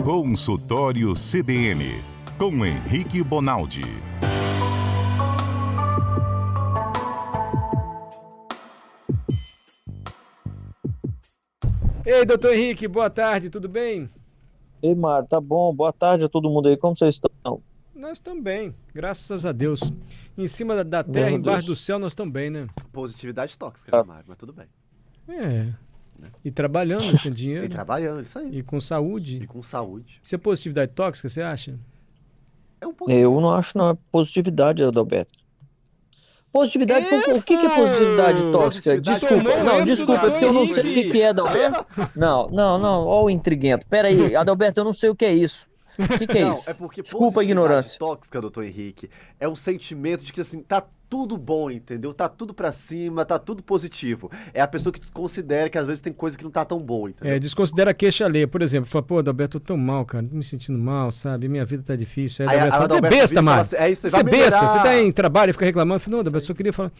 Consultório CBN, com Henrique Bonaldi. Ei, doutor Henrique, boa tarde, tudo bem? Ei, Mário, tá bom? Boa tarde a todo mundo aí, como vocês estão? Nós estamos bem, graças a Deus. Em cima da terra, Graças a embaixo Deus. do céu, nós estamos bem, né? Positividade tóxica, né, Mário? Mas tudo bem. É. E trabalhando, tem dinheiro. E trabalhando, isso aí. E com saúde. E com saúde. Isso é positividade tóxica, você acha? É um pouquinho. Eu não acho, não, é positividade, Adalberto. Positividade, o que é positividade tóxica? Positividade Desculpa, tomou não, êxito, desculpa, doutor porque eu não sei o Henrique. que é, Adalberto. Não, ó o intriguento. Pera aí, Adalberto, eu não sei o que é isso. O que é Não, isso? é porque Desculpa a positividade ignorância. tóxica, doutor Henrique, é um sentimento de que, assim, tá tudo bom, entendeu? Tá tudo pra cima, tá tudo positivo. É a pessoa que desconsidera que às vezes tem coisa que não tá tão boa, entendeu? Desconsidera a queixa alheia, por exemplo. Fala, pô, Adalberto, eu tô tão mal, cara, tô me sentindo mal, sabe? Minha vida tá difícil. Aí Aí Adalberto a fala, você é Adalberto besta, vira e fala Mário. assim, é isso, Você é vai besta, melhorar. você tá em trabalho e fica reclamando. Eu falo, não, Adalberto, só queria falar,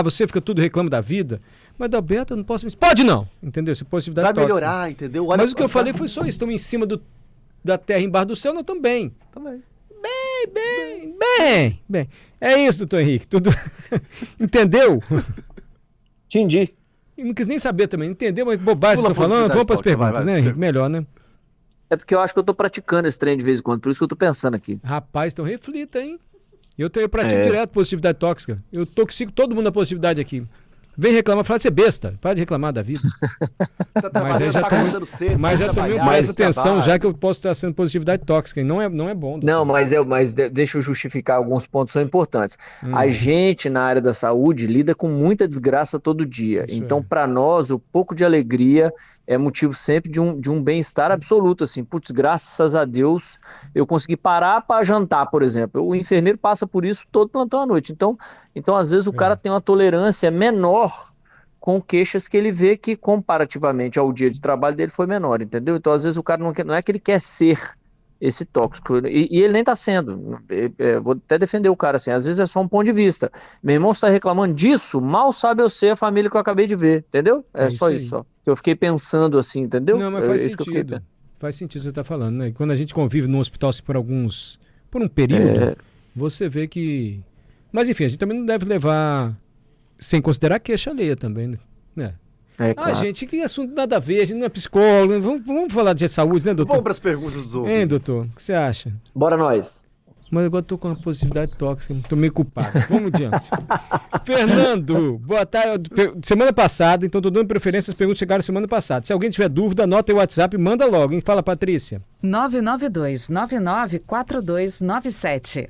você fica tudo reclama da vida. Mas, Adalberto, eu não posso me... Pode não, entendeu? Isso é positividade Vai tóxica. melhorar, entendeu? Olha, Mas o que eu falei foi só isso, estamos em cima da terra, embaixo do céu, nós estamos bem. Também. Bem. É isso, doutor Henrique, tudo... Entendeu? Entendi. E não quis nem saber também, entendeu? Mas bobagem Pula você tá falando? positividade Vamos para as tóxica, vai, perguntas, vai, né, Henrique? perguntas. Melhor, né? É porque eu acho que eu tô praticando esse trem de vez em quando, por isso que eu tô pensando aqui. Rapaz, então reflita, hein? Eu pratico É. direto positividade tóxica. Eu toxico todo mundo na positividade aqui. Vem reclamar, fala de ser besta. Para de reclamar da vida. Tá Mas aí trabalhando, já tá tem- acordando cedo, Mas vai já tomei um trabalhar, presta atenção, trabalha. já que eu posso estar sendo positividade tóxica. E não é bom. doutor. Não, deixa eu justificar alguns pontos que são importantes. A Hum. gente, na área da saúde, lida com muita desgraça todo dia. Isso Então, é. para nós, o pouco de alegria é motivo sempre de um bem-estar absoluto. Assim, putz, graças a Deus, eu consegui parar para jantar, por exemplo. O enfermeiro passa por isso todo plantão à noite. Então às vezes, o cara tem uma tolerância menor com queixas que ele vê que, comparativamente ao dia de trabalho dele, foi menor, entendeu? Então, às vezes, o cara não é que ele quer ser esse tóxico, e ele nem está sendo. Vou até defender o cara assim, às vezes é só um ponto de vista. Meu irmão está reclamando disso, mal sabe eu ser a família que eu acabei de ver, entendeu? É É só isso isso, aí. só. Que eu fiquei pensando assim, entendeu? Não, mas faz Isso que eu fiquei sentido. Faz sentido o que você está falando, né? E quando a gente convive no hospital assim, por um período, você vê que... Mas enfim, a gente também não deve levar sem considerar a queixa alheia também, né? claro. Gente, que assunto nada a ver, a gente não é psicólogo, né? Vamos falar de saúde, né, doutor? Vamos para as perguntas dos ouvintes. Hein, doutor? O que você acha? Bora nós. Mas agora eu tô com uma positividade tóxica, tô meio culpado. Vamos adiante. Fernando, boa tarde. Semana passada, então tô dando preferência, as perguntas chegaram semana passada. Se alguém tiver dúvida, anota aí o WhatsApp e manda logo, hein? Fala, Patrícia. 992-994297.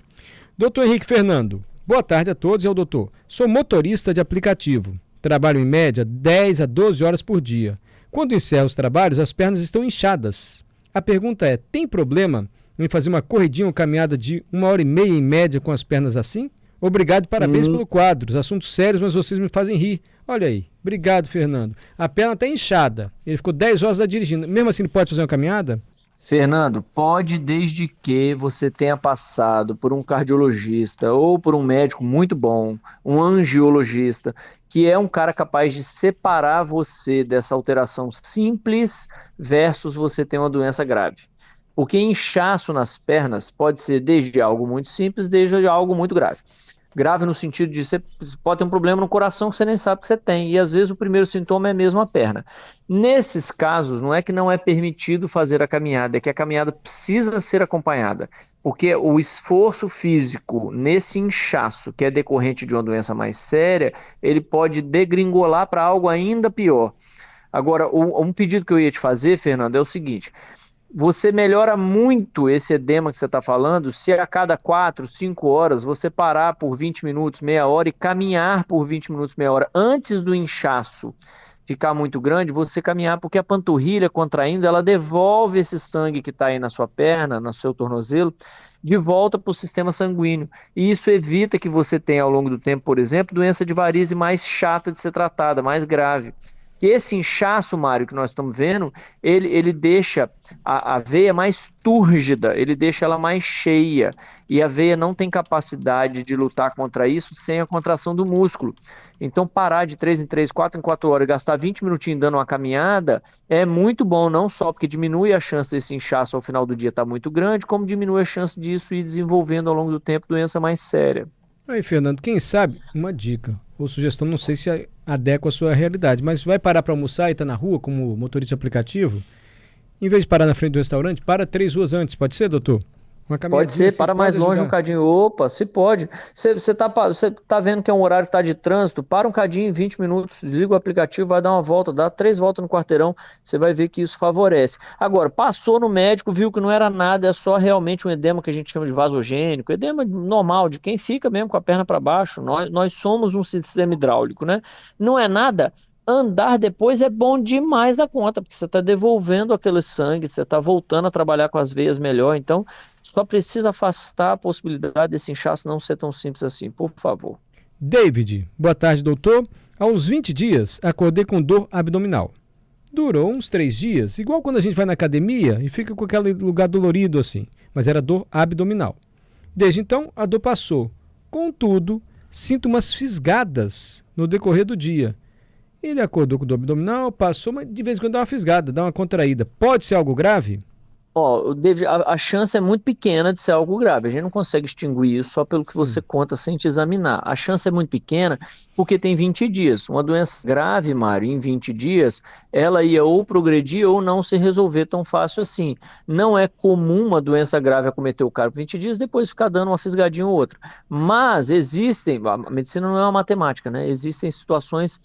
Doutor Henrique Fernando, boa tarde a todos e ao doutor. Sou motorista de aplicativo. Trabalho em média 10 a 12 horas por dia. Quando encerro os trabalhos, as pernas estão inchadas. A pergunta é, tem problema em fazer uma corridinha ou caminhada de 1h30 em média com as pernas assim? Obrigado e parabéns pelo quadro. Os assuntos sérios, mas vocês me fazem rir. Olha aí. Obrigado, Fernando. A perna está inchada. Ele ficou 10 horas lá dirigindo. Mesmo assim, ele pode fazer uma caminhada? Fernando, pode desde que você tenha passado por um cardiologista ou por um médico muito bom, um angiologista, que é um cara capaz de separar você dessa alteração simples versus você ter uma doença grave. Porque inchaço nas pernas pode ser desde algo muito simples, desde algo muito grave. Grave no sentido de você pode ter um problema no coração que você nem sabe que você tem, e às vezes o primeiro sintoma é mesmo a perna. Nesses casos, não é que não é permitido fazer a caminhada, é que a caminhada precisa ser acompanhada, porque o esforço físico nesse inchaço, que é decorrente de uma doença mais séria, ele pode degringolar para algo ainda pior. Agora, um pedido que eu ia te fazer, Fernando, é o seguinte: você melhora muito esse edema que você está falando se a cada 4, 5 horas você parar por 20 minutos, meia hora e caminhar por 20 minutos, meia hora. Antes do inchaço ficar muito grande, você caminhar, porque a panturrilha contraindo, ela devolve esse sangue que está aí na sua perna, no seu tornozelo, de volta para o sistema sanguíneo. E isso evita que você tenha ao longo do tempo, por exemplo, doença de varizes mais chata de ser tratada, mais grave. que esse inchaço, Mário, que nós estamos vendo, ele deixa a veia mais túrgida, ele deixa ela mais cheia, e a veia não tem capacidade de lutar contra isso sem a contração do músculo. Então, parar de 3 em 3, 4 em 4 horas, gastar 20 minutinhos dando uma caminhada, é muito bom, não só porque diminui a chance desse inchaço ao final do dia estar muito grande, como diminui a chance disso ir desenvolvendo ao longo do tempo doença mais séria. Aí, Fernando, quem sabe, uma dica ou sugestão, não sei se adequa à sua realidade, mas vai parar para almoçar e tá na rua como motorista de aplicativo, em vez de parar na frente do restaurante, para 3 ruas antes, pode ser, doutor? Pode ser, para mais longe um cadinho. Opa, se pode. Você tá vendo que é um horário que tá de trânsito, para um cadinho, 20 minutos, desliga o aplicativo, vai dar uma volta, dá 3 voltas no quarteirão, você vai ver que isso favorece. Agora, passou no médico, viu que não era nada, é só realmente um edema que a gente chama de vasogênico, edema normal, de quem fica mesmo com a perna para baixo. Nós somos um sistema hidráulico, né? Não é nada. Andar depois é bom demais da conta, porque você está devolvendo aquele sangue, você está voltando a trabalhar com as veias melhor, então só precisa afastar a possibilidade desse inchaço não ser tão simples assim, por favor. David, boa tarde, doutor. Há uns 20 dias, acordei com dor abdominal. Durou uns 3 dias, igual quando a gente vai na academia e fica com aquele lugar dolorido assim, mas era dor abdominal. Desde então, a dor passou. Contudo, sinto umas fisgadas no decorrer do dia. Ele acordou com dor abdominal, passou, mas de vez em quando dá uma fisgada, dá uma contraída. Pode ser algo grave? David, a chance é muito pequena de ser algo grave. A gente não consegue extinguir isso só pelo que você conta sem te examinar. A chance é muito pequena porque tem 20 dias. Uma doença grave, Mário, em 20 dias, ela ia ou progredir ou não se resolver tão fácil assim. Não é comum uma doença grave acometer o cara por 20 dias, depois ficar dando uma fisgadinha ou outra. Mas existem, a medicina não é uma matemática, né? Existem situações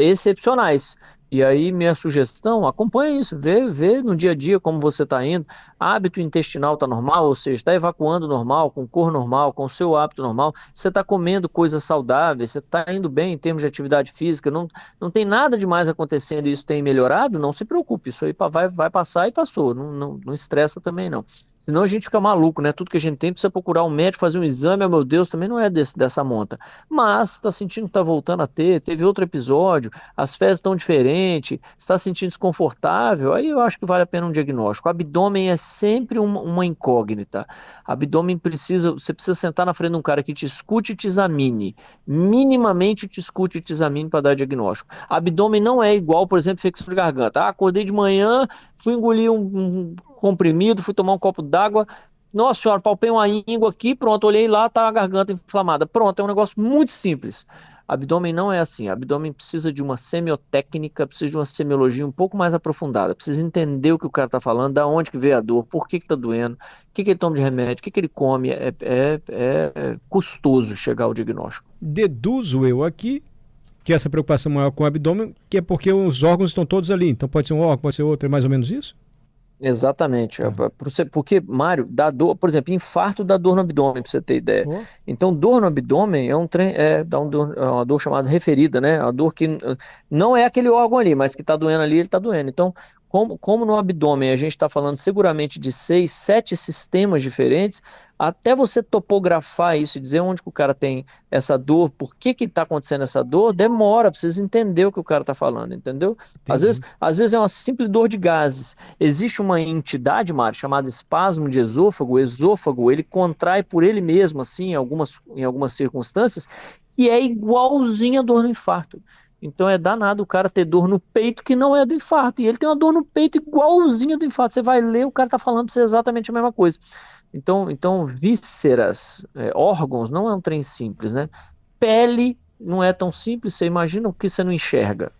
excepcionais. E aí minha sugestão, acompanha isso, vê no dia a dia como você está indo, hábito intestinal está normal, ou seja, está evacuando normal, com cor normal, com o seu hábito normal, você está comendo coisas saudáveis, você está indo bem em termos de atividade física, não tem nada demais acontecendo e isso tem melhorado, não se preocupe, isso aí vai passar e passou, não estressa também não. Senão a gente fica maluco, né? Tudo que a gente tem precisa procurar um médico, fazer um exame, meu Deus, também não é dessa monta. Mas está sentindo que está voltando a ter, teve outro episódio, as fezes estão diferentes, está sentindo desconfortável, aí eu acho que vale a pena um diagnóstico. O abdômen é sempre uma incógnita. Abdômen você precisa sentar na frente de um cara que te escute e te examine. Minimamente te escute e te examine para dar diagnóstico. Abdômen não é igual, por exemplo, infecção de garganta. Acordei de manhã, fui engolir um comprimido, fui tomar um copo d'água, nossa senhora, palpei uma íngua aqui, pronto, olhei lá, tá a garganta inflamada. Pronto, é um negócio muito simples. Abdômen não é assim, abdômen precisa de uma semiotécnica, precisa de uma semiologia um pouco mais aprofundada, precisa entender o que o cara tá falando, da onde que veio a dor, por que tá doendo, o que ele toma de remédio, o que ele come, é custoso chegar ao diagnóstico. Deduzo eu aqui que essa preocupação maior com o abdômen, que é porque os órgãos estão todos ali, então pode ser um órgão, pode ser outro, é mais ou menos isso? Exatamente, porque, Mário, dá dor, por exemplo, infarto dá dor no abdômen, para você ter ideia. Então, dor no abdômen dá uma dor chamada referida, né? Uma dor que não é aquele órgão ali, mas que está doendo ali, ele está doendo. Então, como no abdômen a gente está falando seguramente de 6, 7 sistemas diferentes, até você topografar isso e dizer onde que o cara tem essa dor, por que está acontecendo essa dor, demora, precisa entender o que o cara está falando, entendeu? Às vezes é uma simples dor de gases. Existe uma entidade, Mário, chamada espasmo de esôfago. O esôfago, ele contrai por ele mesmo, assim, em algumas circunstâncias, e é igualzinho a dor no infarto. Então é danado o cara ter dor no peito que não é do infarto, e ele tem uma dor no peito igualzinha do infarto. Você vai ler, o cara está falando para você exatamente a mesma coisa. Então vísceras, órgãos, não é um trem simples, né? Pele não é tão simples, você imagina o que você não enxerga.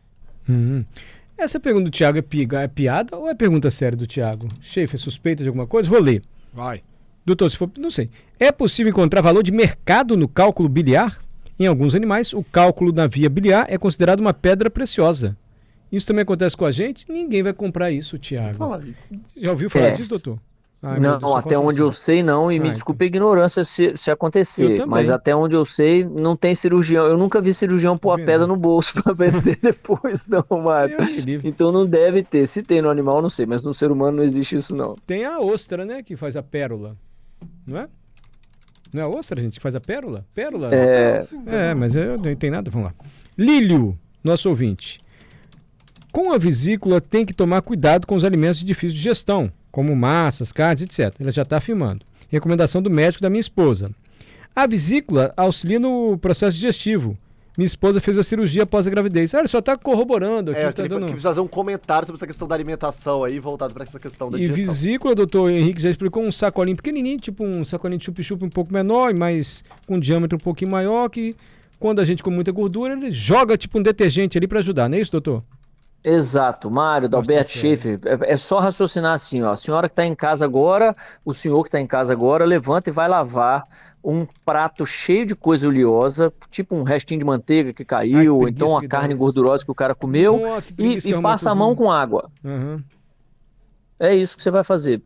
Essa pergunta do Thiago é piada ou é pergunta séria do Thiago? Schaefer, suspeita de alguma coisa? Vou ler. Vai. Doutor, se for, não sei. É possível encontrar valor de mercado no cálculo biliar? Em alguns animais, o cálculo na via biliar é considerado uma pedra preciosa. Isso também acontece com a gente? Ninguém vai comprar isso, Thiago. Já ouviu falar disso, doutor? Não, até onde eu sei não, e me desculpe a ignorância se acontecer, mas até onde eu sei não tem cirurgião, eu nunca vi cirurgião pôr a pedra no bolso para vender depois não, Mário. Então não deve ter, se tem no animal não sei, mas no ser humano não existe isso não. Tem a ostra, né, que faz a pérola, não é? Não é a ostra, gente, que faz a pérola? Pérola? Mas não tem nada, vamos lá. Lílio, nosso ouvinte. Com a vesícula tem que tomar cuidado com os alimentos de difícil digestão, como massas, carnes, etc. Ela já está afirmando. Recomendação do médico da minha esposa. A vesícula auxilia no processo digestivo. Minha esposa fez a cirurgia após a gravidez. Ele só está corroborando aqui. Eu quis fazer um comentário sobre essa questão da alimentação aí, voltado para essa questão da digestão. E vesícula, doutor Henrique já explicou, um sacolinho pequenininho, tipo um sacolinho de chup-chup um pouco menor, mas com um diâmetro um pouquinho maior, que quando a gente come muita gordura, ele joga tipo um detergente ali para ajudar, não é isso, doutor? Exato, Mário, Dalberto Schaefer, é só raciocinar assim, ó, a senhora que está em casa agora, o senhor que está em casa agora, levanta e vai lavar um prato cheio de coisa oleosa, tipo um restinho de manteiga que caiu, ou então uma carne gordurosa que o cara comeu, e passa a mão com água. Uhum. É isso que você vai fazer.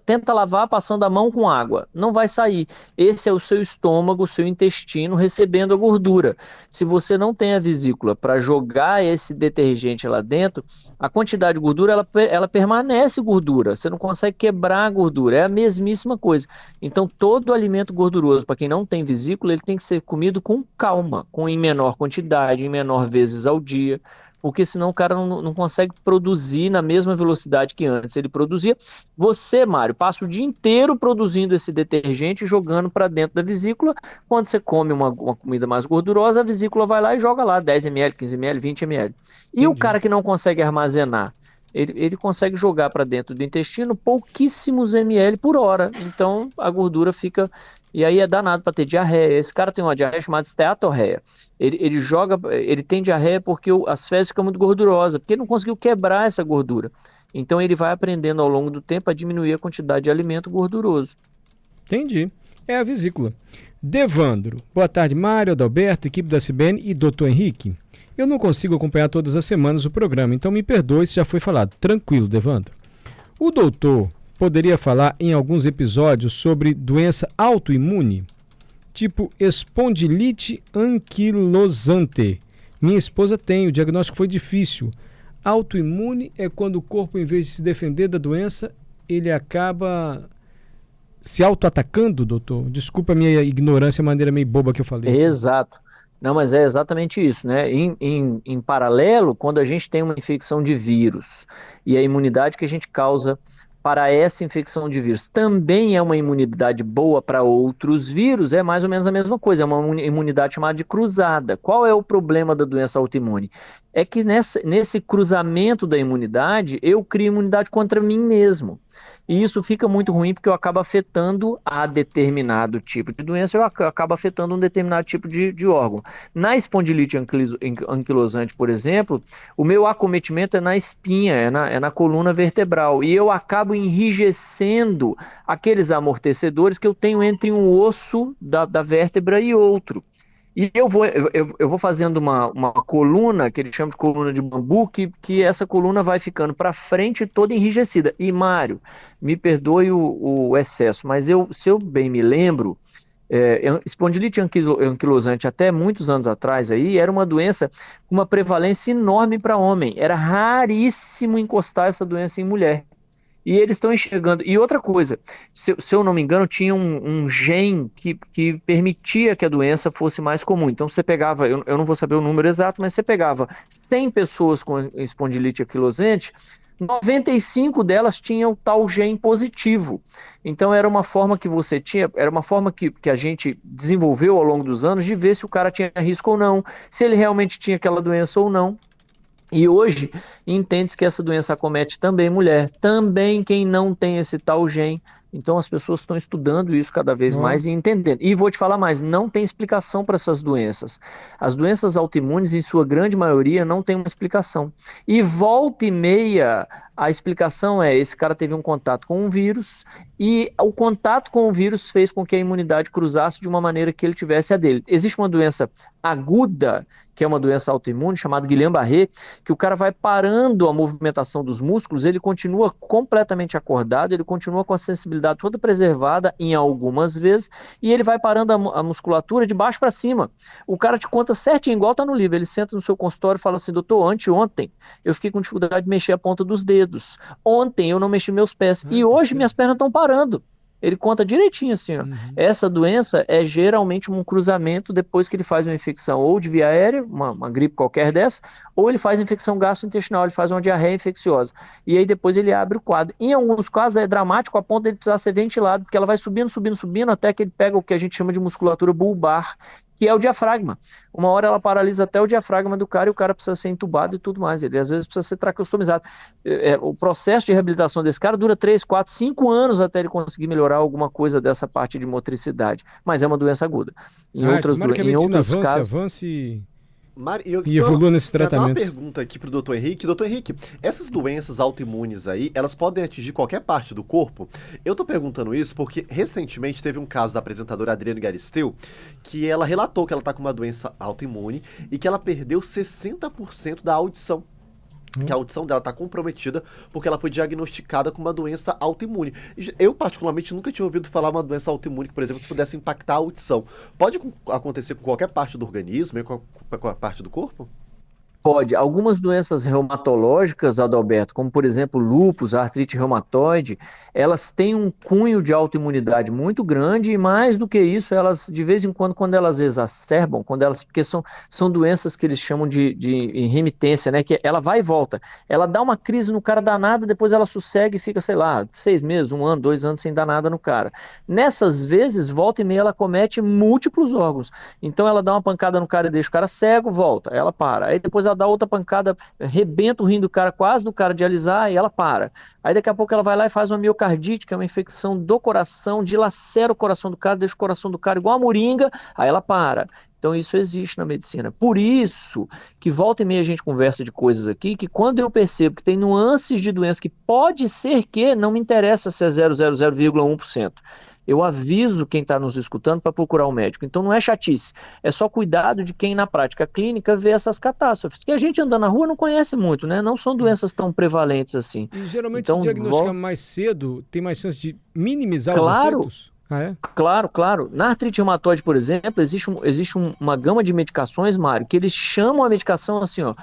Tenta lavar passando a mão com água. Não vai sair. Esse é o seu estômago, o seu intestino recebendo a gordura. Se você não tem a vesícula para jogar esse detergente lá dentro, a quantidade de gordura ela permanece gordura. Você não consegue quebrar a gordura. É a mesmíssima coisa. Então, todo alimento gorduroso, para quem não tem vesícula, ele tem que ser comido com calma, em menor quantidade, em menor vezes ao dia. Porque senão o cara não consegue produzir na mesma velocidade que antes ele produzia. Você, Mário, passa o dia inteiro produzindo esse detergente e jogando para dentro da vesícula. Quando você come uma comida mais gordurosa, a vesícula vai lá e joga lá 10 ml, 15 ml, 20 ml. E o cara que não consegue armazenar, ele consegue jogar para dentro do intestino pouquíssimos ml por hora. Então a gordura fica... E aí é danado para ter diarreia. Esse cara tem uma diarreia chamada esteatorreia. Ele tem diarreia porque as fezes ficam muito gordurosas, porque ele não conseguiu quebrar essa gordura. Então ele vai aprendendo ao longo do tempo a diminuir a quantidade de alimento gorduroso. Entendi. É a vesícula. Devandro. Boa tarde, Mário, Adalberto, equipe da CBN e doutor Henrique. Eu não consigo acompanhar todas as semanas o programa, então me perdoe se já foi falado. Tranquilo, Devandro. O doutor poderia falar em alguns episódios sobre doença autoimune, tipo espondilite anquilosante. Minha esposa tem, o diagnóstico foi difícil. Autoimune é quando o corpo, em vez de se defender da doença, ele acaba se auto-atacando, doutor? Desculpa a minha ignorância, a maneira meio boba que eu falei. Exato. Não, mas é exatamente isso, né? Em paralelo, quando a gente tem uma infecção de vírus e a imunidade que a gente causa para essa infecção de vírus também é uma imunidade boa para outros vírus, é mais ou menos a mesma coisa, é uma imunidade chamada de cruzada. Qual é o problema da doença autoimune? É que nesse cruzamento da imunidade, eu crio imunidade contra mim mesmo. E isso fica muito ruim porque eu acabo afetando a determinado tipo de doença, eu acabo afetando um determinado tipo de órgão. Na espondilite anquilosante, por exemplo, o meu acometimento é na espinha, é na coluna vertebral, e eu acabo enrijecendo aqueles amortecedores que eu tenho entre um osso da vértebra e outro. E eu vou fazendo uma coluna, que eles chamam de coluna de bambu, que essa coluna vai ficando para frente toda enrijecida. E, Mário, me perdoe o excesso, mas se eu bem me lembro, espondilite anquilosante até muitos anos atrás aí, era uma doença com uma prevalência enorme para homem. Era raríssimo encostar essa doença em mulher. E eles estão enxergando. E outra coisa, se eu não me engano, tinha um gene que permitia que a doença fosse mais comum. Então você pegava, eu não vou saber o número exato, mas você pegava 100 pessoas com espondilite anquilosante, 95 delas tinham tal gene positivo. Então era uma forma que você tinha, era uma forma que a gente desenvolveu ao longo dos anos de ver se o cara tinha risco ou não, se ele realmente tinha aquela doença ou não. E hoje entende-se que essa doença acomete também mulher, também quem não tem esse tal gene. Então as pessoas estão estudando isso cada vez mais e entendendo. E vou te falar mais, não tem explicação para essas doenças. As doenças autoimunes, em sua grande maioria, não tem uma explicação. E volta e meia, a explicação é, esse cara teve um contato com um vírus e o contato com o vírus fez com que a imunidade cruzasse de uma maneira que ele tivesse a dele. Existe uma doença aguda, que é uma doença autoimune, chamada Guillain-Barré, que o cara vai parando a movimentação dos músculos, ele continua completamente acordado, ele continua com a sensibilidade toda preservada em algumas vezes, e ele vai parando a musculatura de baixo para cima. O cara te conta certinho, igual tá no livro, ele senta no seu consultório e fala assim, doutor, anteontem eu fiquei com dificuldade de mexer a ponta dos dedos, ontem eu não mexi meus pés, e hoje minhas pernas estão parando. Ele conta direitinho assim, ó. Essa doença é geralmente um cruzamento depois que ele faz uma infecção ou de via aérea, uma gripe qualquer dessa, ou ele faz infecção gastrointestinal, ele faz uma diarreia infecciosa. E aí depois ele abre o quadro. Em alguns casos é dramático a ponto de ele precisar ser ventilado, porque ela vai subindo, subindo, subindo, até que ele pega o que a gente chama de musculatura bulbar, que é o diafragma. Uma hora ela paralisa até o diafragma do cara e o cara precisa ser entubado e tudo mais. Ele às vezes precisa ser traqueostomizado. O processo de reabilitação desse cara dura 3, 4, 5 anos até ele conseguir melhorar alguma coisa dessa parte de motricidade. Mas é uma doença aguda. Em outros casos... avance Eu e evolua nesse tenho até uma tratamento. pergunta aqui pro Dr. Henrique. Dr. Henrique, essas doenças autoimunes aí, elas podem atingir qualquer parte do corpo? Eu tô perguntando isso porque recentemente teve um caso da apresentadora Adriane Galisteu, que ela relatou que ela tá com uma doença autoimune e que ela perdeu 60% da audição. Que a audição dela está comprometida porque ela foi diagnosticada com uma doença autoimune. Eu, particularmente, nunca tinha ouvido falar uma doença autoimune, por exemplo, que pudesse impactar a audição. Pode acontecer com qualquer parte do organismo, com a parte do corpo? Pode. Algumas doenças reumatológicas, Adalberto, como por exemplo lúpus, artrite reumatoide, elas têm um cunho de autoimunidade muito grande e mais do que isso, elas de vez em quando elas exacerbam, porque são doenças que eles chamam de remitência, né? Que ela vai e volta. Ela dá uma crise no cara danada, depois ela sossega e fica, sei lá, 6 meses, 1 ano, 2 anos sem dar nada no cara. Nessas vezes, volta e meia, ela comete múltiplos órgãos. Então ela dá uma pancada no cara e deixa o cara cego, volta, ela para. Aí depois ela dá outra pancada, rebenta o rim do cara, quase do cara dialisar, e ela para. Aí daqui a pouco ela vai lá e faz uma miocardite, que é uma infecção do coração, dilacera o coração do cara, deixa o coração do cara igual a moringa, aí ela para. Então isso existe na medicina. Por isso que volta e meia a gente conversa de coisas aqui, que quando eu percebo que tem nuances de doença que pode ser que não me interessa se é 0,00,1%. Eu aviso quem está nos escutando para procurar um médico. Então não é chatice, é só cuidado de quem na prática clínica vê essas catástrofes, que a gente andando na rua não conhece muito, né? Não são doenças tão prevalentes assim. E geralmente Então, se diagnosticar mais cedo, tem mais chance de minimizar os Claro. efeitos? Ah, é? Claro, claro. Na artrite reumatoide, por exemplo, existe uma gama de medicações, Mário, que eles chamam a medicação assim, ó,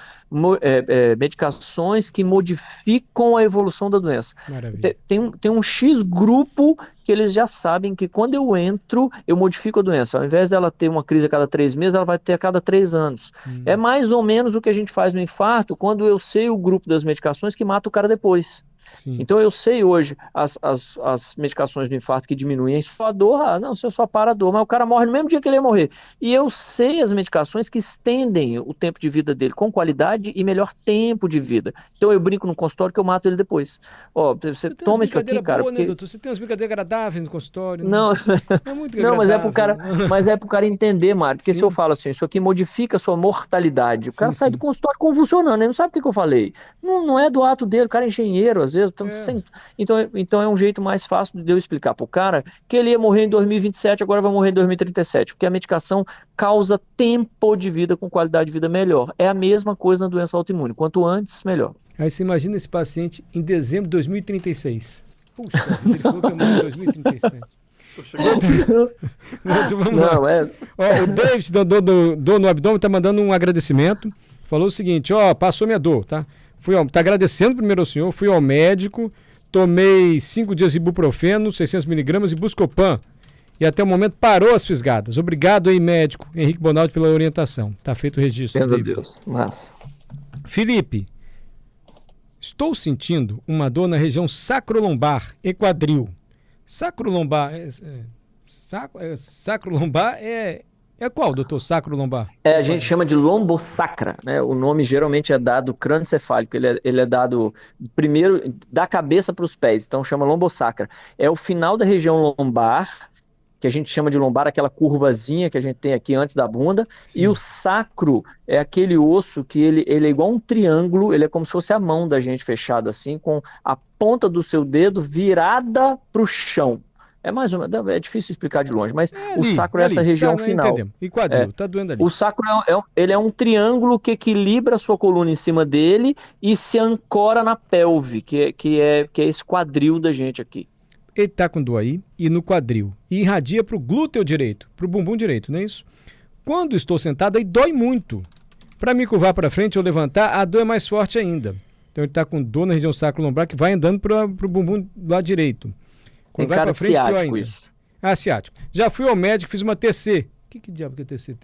medicações que modificam a evolução da doença. Maravilha. Tem um X grupo que eles já sabem que quando eu entro, eu modifico a doença. Ao invés dela ter uma crise a cada 3 meses, ela vai ter a cada 3 anos. É mais ou menos o que a gente faz no infarto quando eu sei o grupo das medicações que mata o cara depois. Sim. Então eu sei hoje as medicações do infarto que diminuem só a dor, não, você só para a dor, mas o cara morre no mesmo dia que ele ia morrer. E eu sei as medicações que estendem o tempo de vida dele com qualidade e melhor tempo de vida. Então eu brinco no consultório que eu mato ele depois. Ó, você toma isso aqui, cara. Boa, porque... né, doutor? Você tem umas brincadeiras agradáveis no consultório? Não, é muito não, mas agradável. mas é pro cara entender, Mário, porque Sim. se eu falo assim, isso aqui modifica a sua mortalidade, o cara Sim, sai sim. do consultório convulsionando, ele não sabe o que eu falei. Não é do ato dele, o cara é engenheiro, às vezes, então é um jeito mais fácil de eu explicar pro cara que ele ia morrer em 2027, agora vai morrer em 2037, porque a medicação causa tempo de vida com qualidade de vida melhor. É a mesma coisa na doença autoimune, quanto antes, melhor. Aí você imagina esse paciente em dezembro de 2036. Puxa vida, ele falou que ia morrer em 2037. Vamos lá. Ó, o David, do Dor no Abdômen, tá mandando um agradecimento. Falou o seguinte, passou minha dor, tá? Tá agradecendo primeiro ao senhor, fui ao médico, tomei 5 dias de ibuprofeno, 600 miligramas e Buscopan. E até o momento parou as fisgadas. Obrigado aí, médico Henrique Bonaldi, pela orientação. Tá feito o registro. Graças a Deus. Massa. Felipe, estou sentindo uma dor na região sacrolombar e quadril. Sacrolombar sacrolombar é qual, doutor? Sacrolombar? A gente chama de lombosacra, né? O nome geralmente é dado crânioencefálico, ele é dado primeiro da cabeça para os pés, então chama lombosacra. É o final da região lombar, que a gente chama de lombar, aquela curvazinha que a gente tem aqui antes da bunda. Sim. E o sacro é aquele osso que ele é igual um triângulo, ele é como se fosse a mão da gente fechada assim, com a ponta do seu dedo virada para o chão. É mais ou menos, é difícil explicar de longe, mas o sacro é essa região final. Entendemos. E quadril, tá doendo ali. O sacro ele é um triângulo que equilibra a sua coluna em cima dele e se ancora na pelve, que é esse quadril da gente aqui. Ele tá com dor aí e no quadril. E irradia pro glúteo direito, pro bumbum direito, não é isso? Quando estou sentado, aí dói muito. Para me curvar para frente ou levantar, a dor é mais forte ainda. Então ele tá com dor na região sacro-lombar que vai andando pro bumbum do lado direito. Tem Quando vai cara pra de frente, pior ciático ainda. isso. Ah, ciático. Já fui ao médico, fiz uma TC. Que diabo que é TC?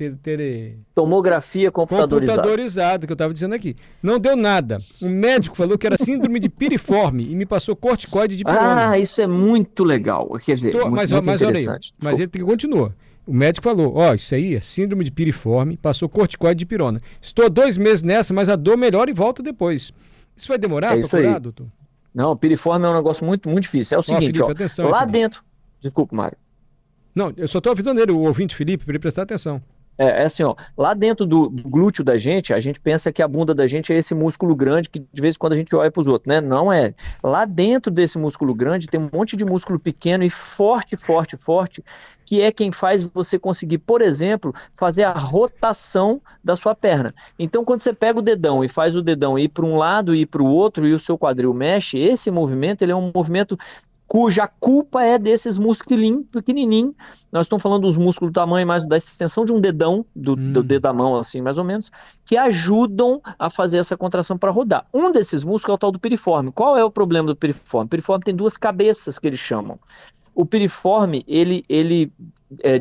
Tomografia computadorizada. Computadorizado, que eu estava dizendo aqui. Não deu nada. O médico falou que era síndrome de piriforme e me passou corticoide de pirona. Ah, isso é muito legal. Quer dizer, Mas muito olha aí, interessante. mas ele continua. O médico falou, isso aí é síndrome de piriforme, passou corticoide de pirona. Estou há 2 meses nessa, mas a dor melhora e volta depois. Isso vai demorar para curar, aí. doutor? Não, piriforme é um negócio muito, muito difícil. É o seguinte, Felipe, atenção, lá Felipe. dentro... Desculpa, Mário. Não, eu só estou avisando ele, o ouvinte Felipe, para ele prestar atenção. É assim, lá dentro do glúteo da gente, a gente pensa que a bunda da gente é esse músculo grande que de vez em quando a gente olha para os outros, né? Não é. Lá dentro desse músculo grande tem um monte de músculo pequeno e forte, que é quem faz você conseguir, por exemplo, fazer a rotação da sua perna. Então, quando você pega o dedão e faz o dedão ir para um lado e ir para o outro e o seu quadril mexe, esse movimento ele é um movimento cuja culpa é desses musculinhos pequenininhos. Nós estamos falando dos músculos do tamanho mais da extensão de um dedão, do dedo da mão, assim, mais ou menos, que ajudam a fazer essa contração para rodar. Um desses músculos é o tal do piriforme. Qual é o problema do piriforme? O piriforme tem 2 cabeças que eles chamam. O piriforme, ele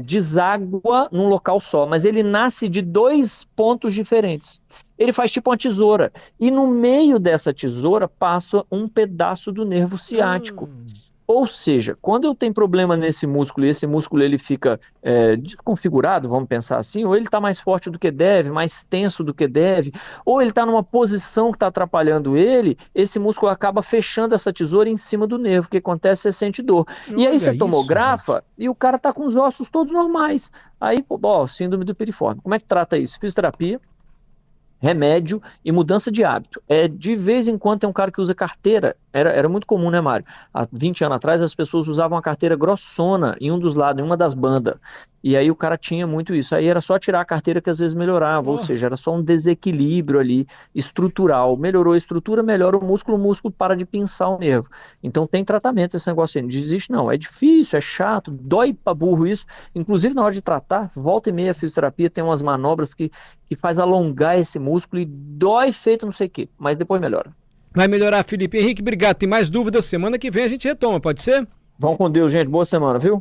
deságua num local só, mas ele nasce de 2 pontos diferentes. Ele faz tipo uma tesoura. E no meio dessa tesoura passa um pedaço do nervo ciático. Ou seja, quando eu tenho problema nesse músculo e esse músculo ele fica desconfigurado, vamos pensar assim, ou ele está mais forte do que deve, mais tenso do que deve, ou ele está numa posição que está atrapalhando ele, esse músculo acaba fechando essa tesoura em cima do nervo. O que acontece? Você sente dor. E aí você tomografa e o cara está com os ossos todos normais. Aí, síndrome do piriforme. Como é que trata isso? Fisioterapia, remédio e mudança de hábito. De vez em quando tem um cara que usa carteira. Era muito comum, né, Mário? Há 20 anos atrás as pessoas usavam uma carteira grossona em um dos lados, em uma das bandas. E aí o cara tinha muito isso. Aí era só tirar a carteira que às vezes melhorava. Ou seja, era só um desequilíbrio ali estrutural. Melhorou a estrutura, melhora o músculo para de pinçar o nervo. Então tem tratamento esse negócio aí. Não desiste não. É difícil, é chato, dói pra burro isso. Inclusive na hora de tratar, volta e meia a fisioterapia tem umas manobras que faz alongar esse músculo e dói feito não sei o quê. Mas depois melhora. Vai melhorar, Felipe. Henrique, obrigado. Tem mais dúvidas? Semana que vem a gente retoma, pode ser? Vão com Deus, gente. Boa semana, viu?